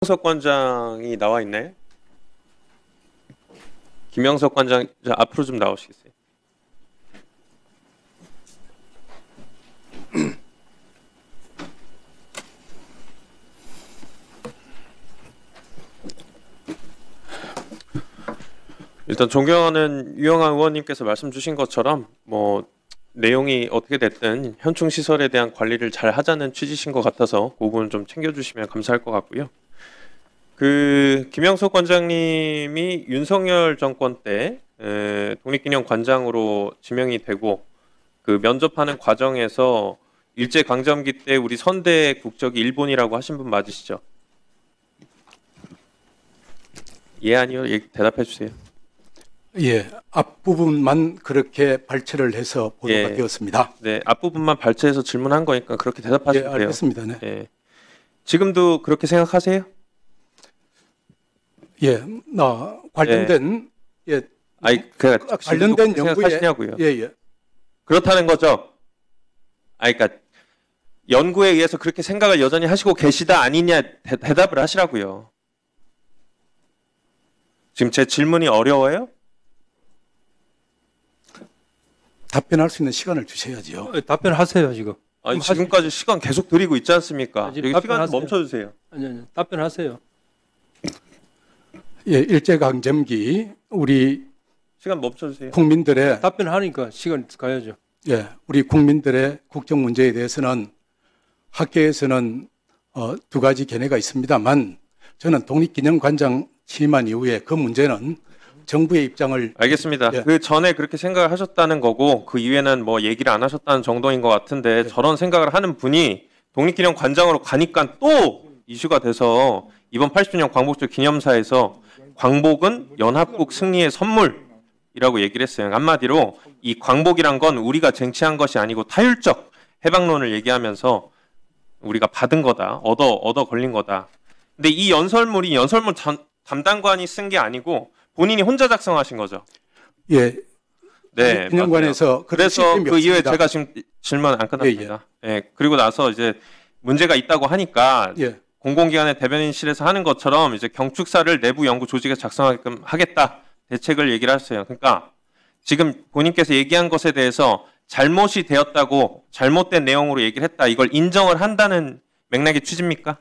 김영석 관장이 나와 있나요? 김영석 관장 앞으로 좀 나오시겠어요? 일단 존경하는 유영하 의원님께서 말씀 주신 것처럼 내용이 어떻게 됐든 현충 시설에 대한 관리를 잘 하자는 취지신 것 같아서 그 부분 좀 챙겨주시면 감사할 것 같고요. 김영석 관장님이 윤석열 정권 때 독립기념관장으로 지명이 되고 그 면접하는 과정에서 일제강점기 때 우리 선대 국적이 일본이라고 하신 분 맞으시죠? 예, 아니요. 대답해 주세요. 예, 앞부분만 그렇게 발췌를 해서 보도가 되었습니다. 네, 앞부분만 발췌해서 질문한 거니까 그렇게 대답하시면 돼요. 알겠습니다. 네. 예. 지금도 그렇게 생각하세요? 예, 관련된 관련된 연구에 생각하시냐고요? 예. 그렇다는 거죠. 그러니까 연구에 의해서 그렇게 생각을 여전히 하시고 계시다 아니냐 대답을 하시라고요. 지금 제 질문이 어려워요? 답변할 수 있는 시간을 주셔야죠. 답변하세요 지금. 아니, 지금까지 시간 계속 드리고 있지 않습니까? 여기 시간 멈춰주세요. 아니, 답변하세요. 예, 일제강점기 우리 시간 멈춰주세요. 국민들의 답변하니까 시간 가야죠. 예, 우리 국민들의 국정 문제에 대해서는 학계에서는 두 가지 견해가 있습니다만 저는 독립기념관장 취임한 이후에 그 문제는 정부의 입장을 알겠습니다. 예. 그 전에 그렇게 생각을 하셨다는 거고 그 이후에는 얘기를 안 하셨다는 정도인 것 같은데 저런 생각을 하는 분이 독립기념관장으로 가니까 또 이슈가 돼서 이번 80주년 광복절 기념사에서 광복은 연합국 승리의 선물이라고 얘기를 했어요. 한마디로 이 광복이란 건 우리가 쟁취한 것이 아니고 타율적 해방론을 얘기하면서 우리가 받은 거다. 얻어 걸린 거다. 근데 이 연설물 담당관이 쓴 게 아니고 본인이 혼자 작성하신 거죠. 예. 네. 기념관에서 그래서 그 이후에 제가 지금 질문 안 끝났습니다. 예. 그리고 나서 이제 문제가 있다고 하니까 공공기관의 대변인실에서 하는 것처럼 이제 경축사를 내부 연구 조직에 작성하게끔 하겠다 대책을 얘기를 했어요. 그러니까 지금 본인께서 얘기한 것에 대해서 잘못이 되었다고 잘못된 내용으로 얘기를 했다. 이걸 인정을 한다는 맥락의 취지입니까?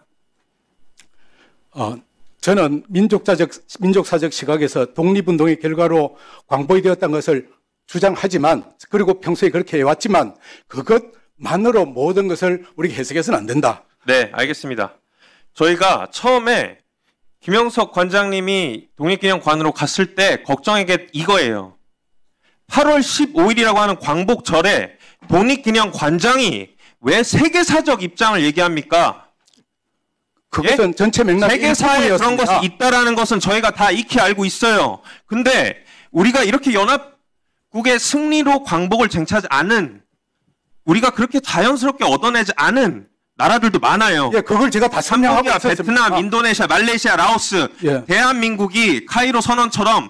저는 민족사적 시각에서 독립운동의 결과로 광복이 되었다는 것을 주장하지만 그리고 평소에 그렇게 해왔지만 그것만으로 모든 것을 우리가 해석해서는 안 된다. 네, 알겠습니다. 저희가 처음에 김영석 관장님이 독립기념관으로 갔을 때 걱정한 게 이거예요. 8월 15일이라고 하는 광복절에 독립기념관장이 왜 세계사적 입장을 얘기합니까? 그것은 전체 맥락이 세계사에 그런 것이 있다라는 것은 저희가 다 익히 알고 있어요. 근데 우리가 이렇게 연합국의 승리로 광복을 쟁취하지 않은 우리가 그렇게 자연스럽게 얻어내지 않은 나라들도 많아요. 예, 그걸 제가 다 설명하고 있었습니다. 베트남, 인도네시아, 말레이시아, 라오스, 대한민국이 카이로 선언처럼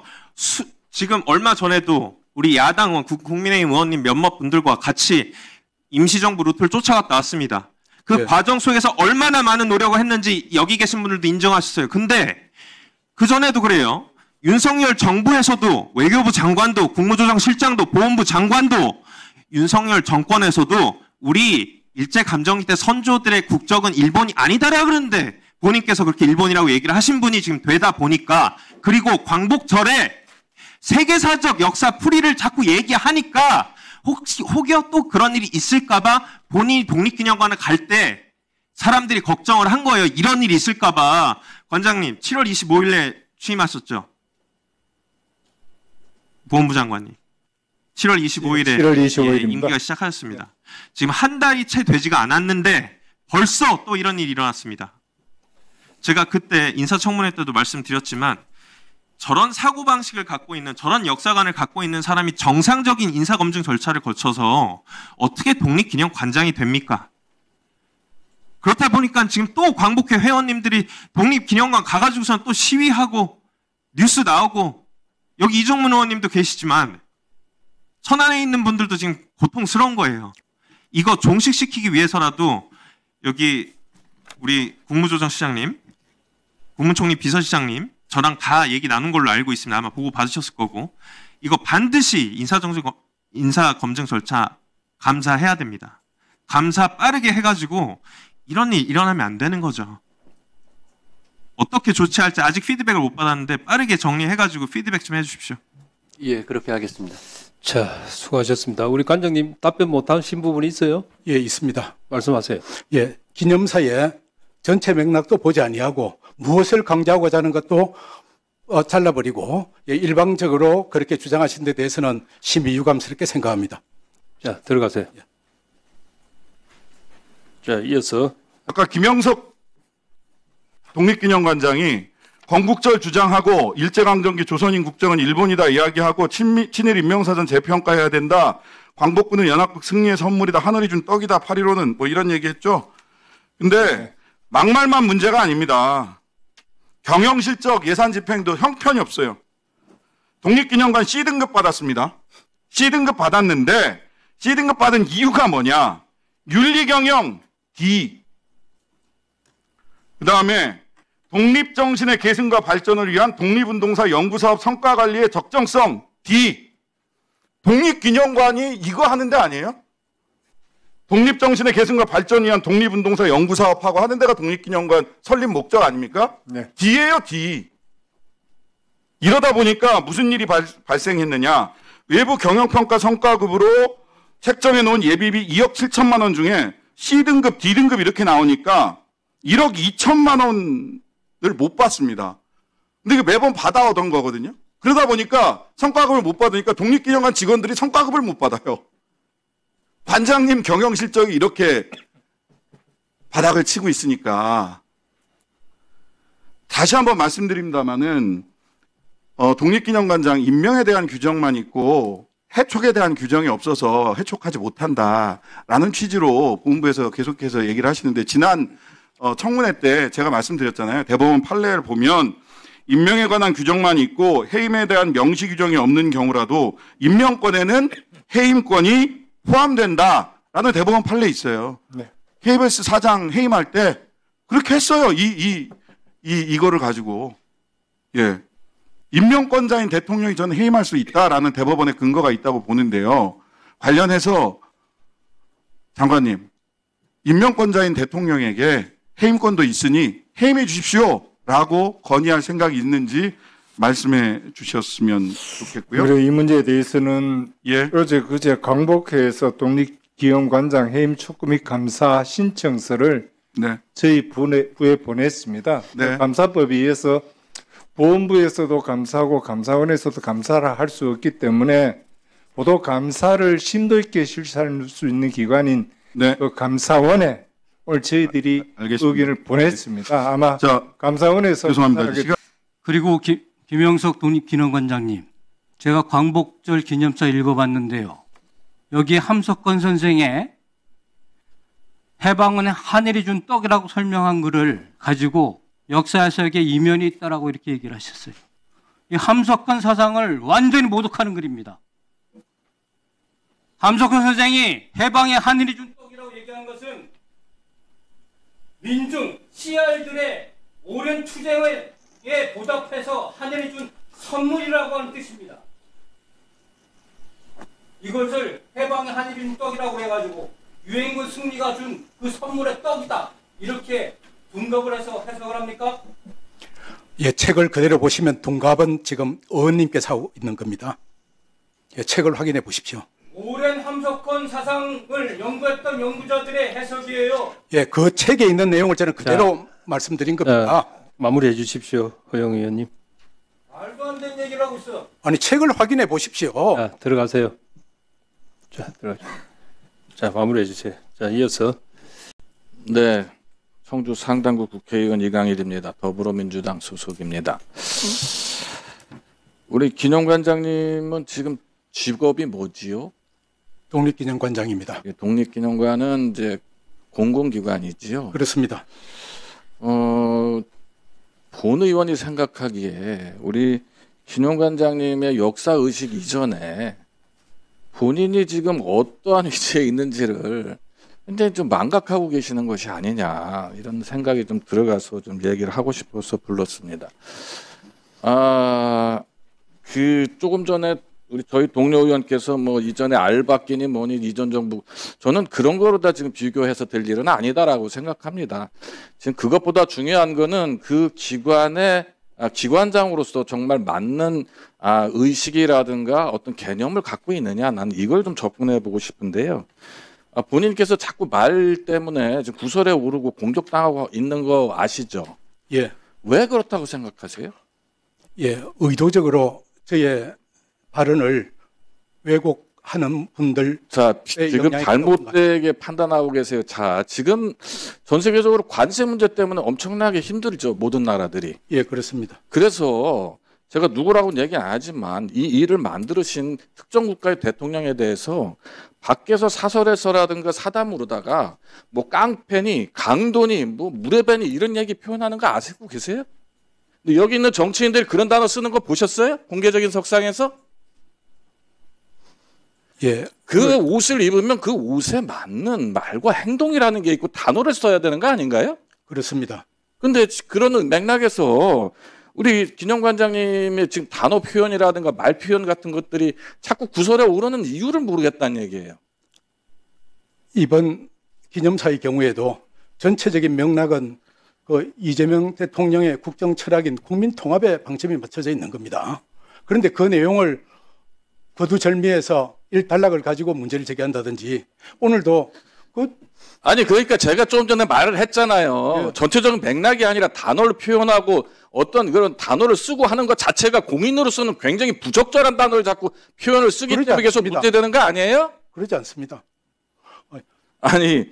지금 얼마 전에도 우리 야당 국민의힘 의원님 몇몇 분들과 같이 임시정부 루트를 쫓아갔다 왔습니다. 그 과정 속에서 얼마나 많은 노력을 했는지 여기 계신 분들도 인정하셨어요. 근데 그전에도 그래요. 윤석열 정부에서도 외교부 장관도 국무조정실장도 보훈부 장관도 윤석열 정권에서도 우리 일제감정기 때 선조들의 국적은 일본이 아니다라 그러는데 본인께서 그렇게 일본이라고 얘기를 하신 분이 지금 되다 보니까 그리고 광복절에 세계사적 역사 풀이를 자꾸 얘기하니까 혹여 또 그런 일이 있을까봐 본인이 독립기념관을 갈 때 사람들이 걱정을 한 거예요. 이런 일이 있을까봐. 관장님, 7월 25일에 취임하셨죠? 보훈부 장관님. 7월 25일에 임기가 시작하였습니다. 지금 한 달이 채 되지가 않았는데 벌써 또 이런 일이 일어났습니다. 제가 그때 인사청문회 때도 말씀드렸지만 저런 사고방식을 갖고 있는 저런 역사관을 갖고 있는 사람이 정상적인 인사검증 절차를 거쳐서 어떻게 독립기념관장이 됩니까? 그렇다 보니까 지금 또 광복회 회원님들이 독립기념관 가가지고선 또 시위하고 뉴스 나오고 여기 이종문 의원님도 계시지만 천안에 있는 분들도 지금 고통스러운 거예요. 이거 종식시키기 위해서라도 여기 우리 국무조정실장님 국무총리 비서실장님 저랑 다 얘기 나눈 걸로 알고 있습니다. 아마 보고 받으셨을 거고 이거 반드시 인사 검증 절차 감사해야 됩니다. 감사 빠르게 해가지고 이런 일 일어나면 안 되는 거죠. 어떻게 조치할지 아직 피드백을 못 받았는데 빠르게 정리해가지고 피드백 좀 해주십시오. 예, 그렇게 하겠습니다. 자, 수고하셨습니다. 우리 관장님 답변 못하신 부분이 있어요? 예, 있습니다. 말씀하세요. 예, 기념사에 전체 맥락도 보지 아니하고 무엇을 강조하고자 하는 것도 잘라버리고 예, 일방적으로 그렇게 주장하신 데 대해서는 심히 유감스럽게 생각합니다. 자, 들어가세요. 자, 이어서 아까 김영석 독립기념관장이 건국절 주장하고 일제강점기 조선인 국정은 일본이다 이야기하고 친일 인명사전 재평가해야 된다. 광복군은 연합국 승리의 선물이다. 하늘이 준 떡이다. 8.15는 뭐 이런 얘기했죠. 근데 막말만 문제가 아닙니다. 경영실적 예산 집행도 형편이 없어요. 독립기념관 C등급 받았습니다. C등급 받았는데 C등급 받은 이유가 뭐냐. 윤리경영 D. 그 다음에 독립정신의 계승과 발전을 위한 독립운동사 연구사업 성과관리의 적정성 D. 독립기념관이 이거 하는 데 아니에요? 독립정신의 계승과 발전을 위한 독립운동사 연구사업하고 하는 데가 독립기념관 설립 목적 아닙니까? 네. D예요, D. 이러다 보니까 무슨 일이 발생했느냐. 외부 경영평가 성과급으로 책정해 놓은 예비비 2억 7천만 원 중에 C등급, D등급 이렇게 나오니까 1억 2천만 원을 못 받습니다. 근데 이게 매번 받아오던 거거든요. 그러다 보니까 성과급을 못 받으니까 독립기념관 직원들이 성과급을 못 받아요. 관장님 경영 실적이 이렇게 바닥을 치고 있으니까 다시 한번 말씀드립니다마는 독립기념관장 임명에 대한 규정만 있고 해촉에 대한 규정이 없어서 해촉하지 못한다라는 취지로 본부에서 계속해서 얘기를 하시는데 지난 청문회 때 제가 말씀드렸잖아요. 대법원 판례를 보면 임명에 관한 규정만 있고 해임에 대한 명시 규정이 없는 경우라도 임명권에는 해임권이 포함된다라는 대법원 판례 있어요. 네. KBS 사장 해임할 때 그렇게 했어요. 이거를 가지고. 예. 임명권자인 대통령이 저는 해임할 수 있다라는 대법원의 근거가 있다고 보는데요. 관련해서 장관님, 임명권자인 대통령에게 해임권도 있으니 해임해 주십시오라고 건의할 생각이 있는지 말씀해 주셨으면 좋겠고요. 그리고 이 문제에 대해서는 예. 어제 그제 광복회에서 독립기념관장 해임 촉구 및 감사 신청서를 네. 저희 부에 보냈습니다. 네. 감사법에 의해서 보훈부에서도 감사하고 감사원에서도 감사를 할 수 없기 때문에 보도 감사를 심도 있게 실시할 수 있는 기관인 네. 그 감사원에 오늘 저희들이 알겠습니다. 의견을 보냈습니다. 아마 자, 감사원에서 죄송합니다. 그리고 김영석 독립기념관장님, 제가 광복절 기념사 읽어봤는데요. 여기에 함석건 선생의 해방은 하늘이 준 떡이라고 설명한 글을 가지고 역사 해석에 이면이 있다라고 이렇게 얘기를 하셨어요. 이 함석건 사상을 완전히 모독하는 글입니다. 함석건 선생이 해방에 하늘이 준 떡이라고 얘기한 것은 민중, CR들의 오랜 투쟁에 보답해서 하늘이 준 선물이라고 하는 뜻입니다. 이것을 해방의 하늘이 준 떡이라고 해가지고 유엔군 승리가 준 그 선물의 떡이다. 이렇게 둔갑을 해서 해석을 합니까? 예, 책을 그대로 보시면 둔갑은 지금 의원님께서 하고 있는 겁니다. 예, 책을 확인해 보십시오. 오랜 함석헌 사상을 연구했던 연구자들의 해석이에요. 예, 그 책에 있는 내용을 저는 그대로 말씀드린 겁니다. 마무리해 주십시오, 허영 의원님. 말도 안 되는 얘기를 하고 있어. 아니, 책을 확인해 보십시오. 자, 들어가세요. 자, 들어가세요. 자, 마무리해 주세요. 자, 이어서. 네, 청주 상당구 국회의원 이강일입니다. 더불어민주당 소속입니다. 우리 기념관장님은 지금 직업이 뭐지요? 독립기념관장입니다. 독립기념관은 이제 공공기관이지요. 그렇습니다. 본 의원이 생각하기에 우리 기념관장님의 역사의식 이전에 본인이 지금 어떠한 위치에 있는지를 근데 좀 망각하고 계시는 것이 아니냐 이런 생각이 좀 들어가서 좀 얘기를 하고 싶어서 불렀습니다. 그 조금 전에 저희 동료 의원께서 뭐 이전에 알바끼니 뭐니 이전 정부 저는 그런 거로 다 지금 비교해서 될 일은 아니다라고 생각합니다. 지금 그것보다 중요한 거는 그 기관의 기관장으로서 정말 맞는 의식이라든가 어떤 개념을 갖고 있느냐 난 이걸 좀 접근해 보고 싶은데요. 본인께서 자꾸 말 때문에 지금 구설에 오르고 공격당하고 있는 거 아시죠? 예. 왜 그렇다고 생각하세요? 예, 의도적으로 저의 발언을 왜곡하는 분들. 자, 지금 잘못되게 판단하고 계세요. 자, 지금 전 세계적으로 관세 문제 때문에 엄청나게 힘들죠. 모든 나라들이. 예, 그렇습니다. 그래서 제가 누구라고는 얘기 안 하지만 이 일을 만들으신 특정 국가의 대통령에 대해서 밖에서 사설에서라든가 사담으로다가 뭐 깡패니 강도니 뭐 무례배니 이런 얘기 표현하는 거 아시고 계세요? 근데 여기 있는 정치인들이 그런 단어 쓰는 거 보셨어요? 공개적인 석상에서? 예. 그 옷을 입으면 그 옷에 맞는 말과 행동이라는 게 있고 단어를 써야 되는 거 아닌가요? 그렇습니다. 근데 그런 맥락에서 우리 기념관장님의 지금 단어 표현이라든가 말 표현 같은 것들이 자꾸 구설에 오르는 이유를 모르겠다는 얘기예요. 이번 기념사의 경우에도 전체적인 맥락은 그 이재명 대통령의 국정 철학인 국민 통합에 방점이 맞춰져 있는 겁니다. 그런데 그 내용을 거두절미해서 일단락을 가지고 문제를 제기한다든지 오늘도 아니 그러니까 제가 좀 전에 말을 했잖아요. 예. 전체적인 맥락이 아니라 단어를 표현하고 어떤 그런 단어를 쓰고 하는 것 자체가 공인으로서는 굉장히 부적절한 단어를 자꾸 표현을 쓰기 때문에 계속 문제되는 거 아니에요? 그러지 않습니다. 아니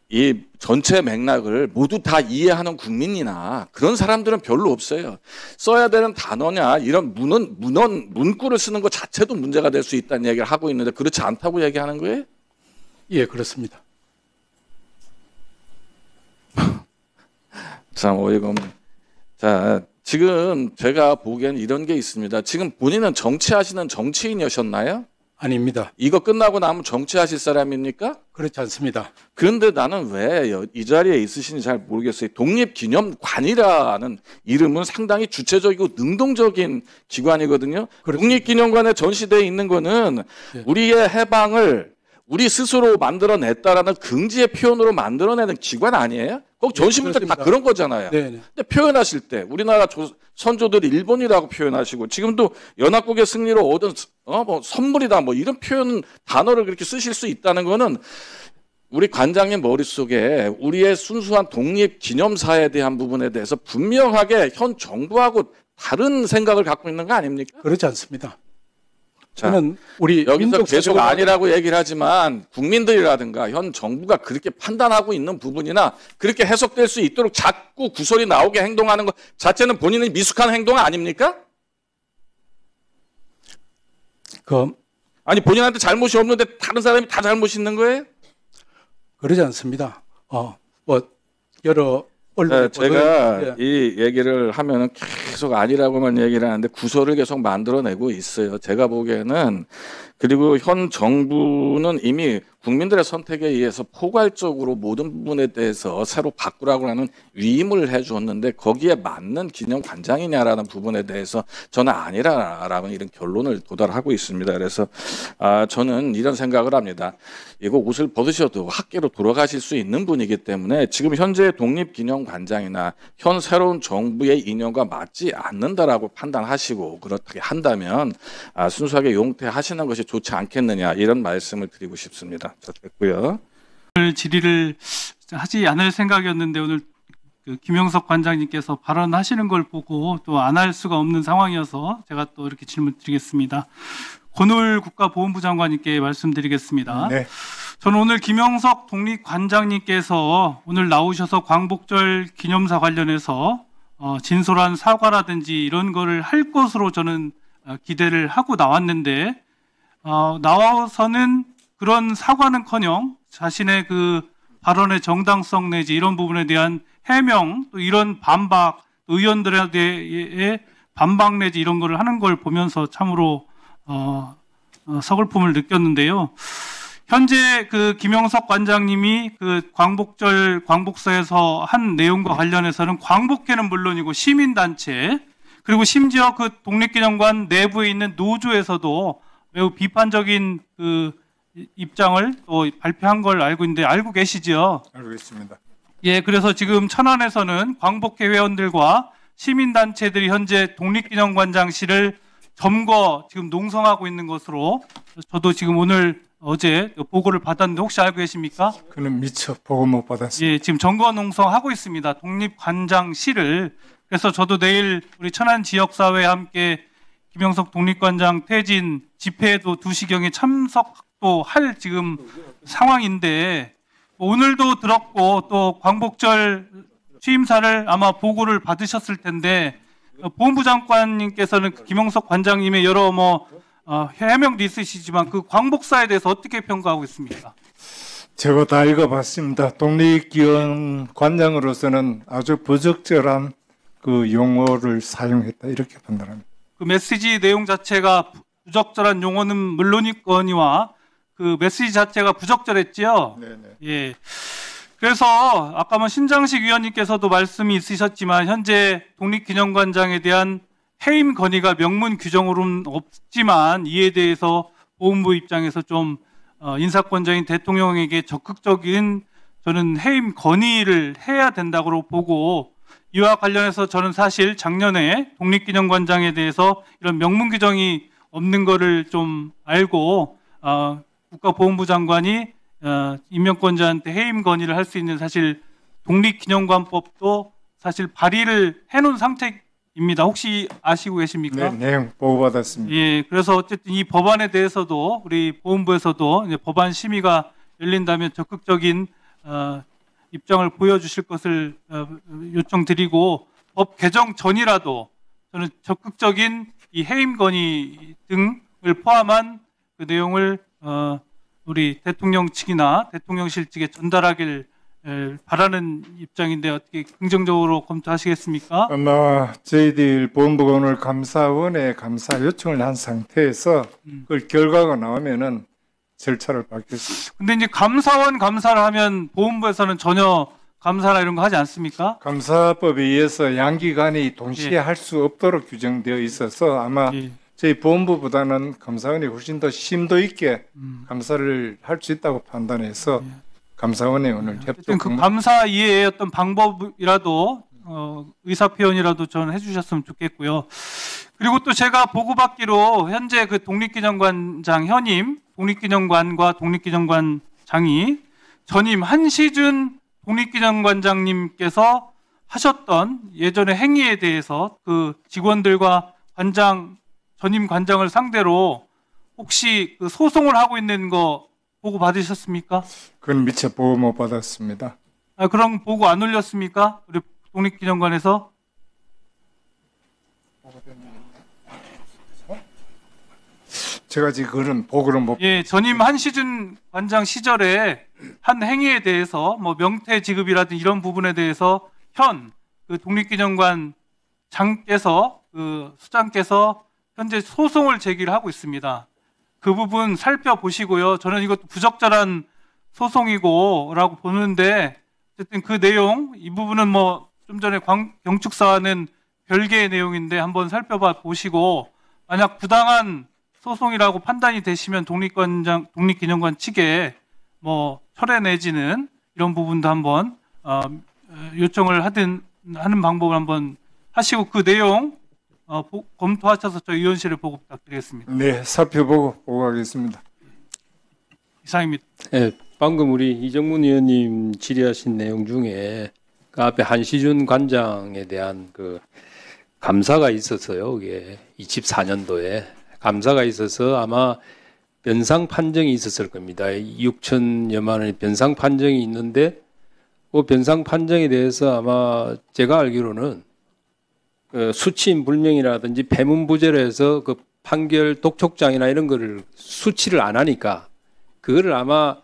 이 전체 맥락을 모두 다 이해하는 국민이나 그런 사람들은 별로 없어요. 써야 되는 단어냐 이런 문구를 쓰는 것 자체도 문제가 될 수 있다는 얘기를 하고 있는데 그렇지 않다고 얘기하는 거예요? 예, 그렇습니다. 참 어이가 없네. 자, 지금 제가 보기엔 이런 게 있습니다. 지금 본인은 정치하시는 정치인이셨나요? 아닙니다. 이거 끝나고 나면 정치하실 사람입니까? 그렇지 않습니다. 그런데 나는 왜 이 자리에 있으신지 잘 모르겠어요. 독립기념관이라는 이름은 상당히 주체적이고 능동적인 기관이거든요. 그렇습니다. 독립기념관에 전시되어 있는 거는 네. 우리의 해방을 우리 스스로 만들어냈다라는 긍지의 표현으로 만들어내는 기관 아니에요? 꼭 전시물들 다 그런 거잖아요. 네네. 근데 표현하실 때 우리나라 선조들이 일본이라고 표현하시고 지금도 연합국의 승리로 얻은 뭐 선물이다 뭐 이런 표현 단어를 그렇게 쓰실 수 있다는 거는 우리 관장님 머릿속에 우리의 순수한 독립 기념사에 대한 부분에 대해서 분명하게 현 정부하고 다른 생각을 갖고 있는 거 아닙니까? 그렇지 않습니다. 자, 저는 우리 여기서 계속 아니라고 얘기를 하지만 국민들이라든가 현 정부가 그렇게 판단하고 있는 부분이나 그렇게 해석될 수 있도록 자꾸 구설이 나오게 행동하는 것 자체는 본인의 미숙한 행동 아닙니까? 아니 본인한테 잘못이 없는데 다른 사람이 다 잘못이 있는 거예요? 그러지 않습니다. 뭐 여러 언론에 제가 이 얘기를 하면은 계속 아니라고만 얘기를 하는데 구설을 계속 만들어내고 있어요. 제가 보기에는 그리고 현 정부는 이미 국민들의 선택에 의해서 포괄적으로 모든 부분에 대해서 새로 바꾸라고 하는 위임을 해주었는데 거기에 맞는 기념관장이냐라는 부분에 대해서 저는 아니라라는 이런 결론을 도달하고 있습니다. 그래서 저는 이런 생각을 합니다. 이거 옷을 벗으셔도 학계로 돌아가실 수 있는 분이기 때문에 지금 현재 독립기념관장이나 현 새로운 정부의 이념과 맞지 않는다라고 판단하시고 그렇게 한다면 순수하게 용퇴하시는 것이 좋지 않겠느냐 이런 말씀을 드리고 싶습니다. 자, 됐고요. 오늘 질의를 하지 않을 생각이었는데 오늘 그 김영석 관장님께서 발언하시는 걸 보고 또 안 할 수가 없는 상황이어서 제가 또 이렇게 질문 드리겠습니다. 권울 국가보훈부 장관님께 말씀드리겠습니다. 네. 저는 오늘 김영석 독립관장님께서 오늘 나오셔서 광복절 기념사 관련해서 진솔한 사과라든지 이런 거를 할 것으로 저는 기대를 하고 나왔는데 나와서는 그런 사과는커녕 자신의 그 발언의 정당성 내지 이런 부분에 대한 해명 또 이런 반박 또 의원들에 대해 반박 내지 이런 거를 하는 걸 보면서 참으로 서글픔을 느꼈는데요. 현재 그 김영석 관장님이 그 광복서에서 한 내용과 관련해서는 광복회는 물론이고 시민단체 그리고 심지어 그 독립기념관 내부에 있는 노조에서도 매우 비판적인 그 입장을 또 발표한 걸 알고 있는데 알고 계시죠? 알고 있습니다. 예, 그래서 지금 천안에서는 광복회 회원들과 시민단체들이 현재 독립기념관장실을 점거 지금 농성하고 있는 것으로 저도 지금 오늘 어제 보고를 받았는데 혹시 알고 계십니까? 그는 미처 보고 못 받았습니다. 예, 지금 점거 농성하고 있습니다. 독립관장실을. 그래서 저도 내일 우리 천안 지역사회와 함께 김영석 독립관장 퇴진 집회에도 2시경에 참석도 할 지금 상황인데 오늘도 들었고 또 광복절 취임사를 아마 보고를 받으셨을 텐데 보훈부 장관님께서는 김영석 관장님의 여러 해명도 있으시지만 그 광복사에 대해서 어떻게 평가하고 있습니까? 제가 다 읽어봤습니다. 독립기념관장으로서는 아주 부적절한 그 용어를 사용했다 이렇게 판단합니다. 그 메시지 내용 자체가 부적절한 용어는 물론이거니와 그 메시지 자체가 부적절했지요. 네네. 예. 그래서 아까 신장식 위원님께서도 말씀이 있으셨지만 현재 독립기념관장에 대한 해임 건의가 명문 규정으로는 없지만 이에 대해서 보훈부 입장에서 좀 인사권자인 대통령에게 적극적인 저는 해임 건의를 해야 된다고 보고 이와 관련해서 저는 사실 작년에 독립기념관장에 대해서 이런 명문 규정이 없는 거를 좀 알고 국가보훈부 장관이 임명권자한테 해임 건의를 할 수 있는 사실 독립기념관법도 사실 발의를 해놓은 상태입니다. 혹시 아시고 계십니까? 네, 내용 보고받았습니다. 예, 그래서 어쨌든 이 법안에 대해서도 우리 보훈부에서도 이제 법안 심의가 열린다면 적극적인 입장을 보여주실 것을 요청드리고 법 개정 전이라도 저는 적극적인 이 해임 건의 등을 포함한 그 내용을 우리 대통령 측이나 대통령실 측에 전달하길 바라는 입장인데 어떻게 긍정적으로 검토하시겠습니까? 아마 저희들 보훈부가 오늘 감사원에 감사 요청을 한 상태에서 그 결과가 나오면은 절차를 밟겠습니다. 근데 이제 감사원 감사를 하면 보훈부에서는 전혀 감사나 이런 거 하지 않습니까? 감사법에 의해서 양기관이 동시에 할 수 없도록 규정되어 있어서 아마 저희 보훈부보다는 감사원이 훨씬 더 심도 있게 감사를 할 수 있다고 판단해서 감사원에 오늘 어쨌든 그 감사 이해의 어떤 방법이라도 의사 표현이라도 저는 해주셨으면 좋겠고요. 그리고 또 제가 보고받기로 현재 그 독립기념관장 현임 독립기념관과 독립기념관장이 전임 한시준 독립기념관장님께서 하셨던 예전의 행위에 대해서 그 직원들과 전임 관장을 상대로 혹시 그 소송을 하고 있는 거 보고 받으셨습니까? 그건 미처 보고 못 받았습니다. 그럼 보고 안 올렸습니까? 우리 독립기념관에서? 제가 지금 그런 보고를 못. 예, 전임 한시준 관장 시절에 한 행위에 대해서 명태 지급이라든지 이런 부분에 대해서 그 독립기념관 장께서 그 수장께서 현재 소송을 제기를 하고 있습니다. 그 부분 살펴보시고요. 저는 이것도 부적절한 소송이고라고 보는데 어쨌든 그 내용 이 부분은 좀 전에 경축사와는 별개의 내용인데 한번 살펴봐 보시고 만약 부당한 소송이라고 판단이 되시면 독립기념관 측에 철회 내지는 이런 부분도 한번 요청을 하는 방법을 한번 하시고 그 내용 검토하셔서 저희 의원실에 보고 부탁드리겠습니다. 네, 살펴보고 보고하겠습니다. 이상입니다. 네, 방금 우리 이정문 의원님 질의하신 내용 중에 그 앞에 한시준 관장에 대한 그 감사가 있었어요. 그게 24년도에 감사가 있어서 아마 변상 판정이 있었을 겁니다. 6천여만 원의 변상 판정이 있는데 그 변상 판정에 대해서 아마 제가 알기로는 그 수치인 불명이라든지 패문부재로 해서 그 판결 독촉장이나 이런 거를 수치를 안 하니까 그거를 아마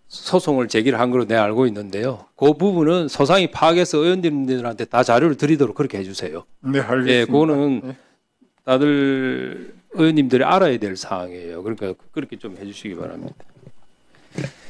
소송을 제기를 한 걸로 내가 알고 있는데요. 그 부분은 소상히 파악해서 의원님들한테 다 자료를 드리도록 그렇게 해주세요. 네, 알겠습니다. 예, 그거는 다들 의원님들이 알아야 될 사항이에요. 그러니까 그렇게 좀 해주시기 바랍니다. 예.